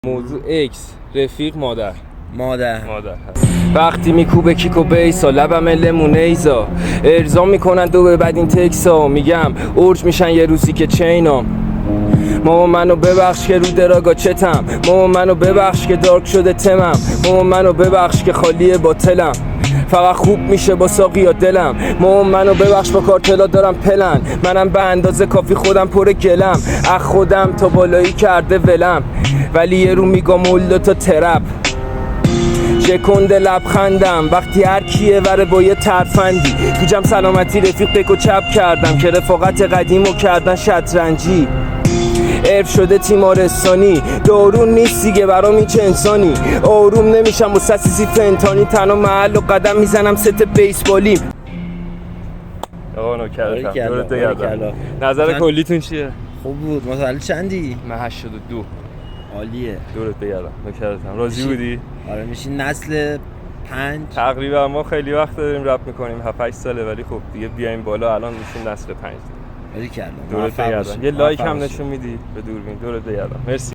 موضوع اکس رفیق مادر هست. وقتی میکوبه کیکو بیسا لبم لمونه ایزا ارضا میکنن دو به بعد این تکسا میگم اورج میشن یه روزی که چینام. ماما منو ببخش که رو دراگا چتم، ماما منو ببخش که دارک شده تمم، ماما منو ببخش که خالیه باطلم، فقط خوب میشه با ساقی یا دلم. ماما منو ببخش با کارتلا دارم پلن، منم به اندازه کافی خودم پر گلم، اخ خودم تا بالایی کرده ولم، ولی یه رو میگم مولد تا ترپ شکنده لبخندم وقتی هر کیه وره با یه ترفندی تو جمع سلامتی رفیق بکو چپ کردم که رفاقت قدیمو کردن شطرنجی. عرف شده تیمارستانی دارون نیست دیگه برام این چه انسانی، آروم نمیشم و سسیسی فنتانی تنها محل و قدم میزنم ست بیسبالیم. آقا نوکرتم دورت بگردم. نظر کلیتون چیه؟ خوب بود. متولد چندی؟ من 82. عالیه. دورت بگردم. نوکرتم. راضی بودی؟ آره میشین نسل 5 تقریبا. ما خیلی وقت داریم رپ میکنیم 7-8 ساله، ولی خب دیگه بیایم بالا الان میشیم نسل 5. باری کردم. دورت بگردم. یه لایک هم نشون میدی به دوربین. دورت بگردم. مرسی.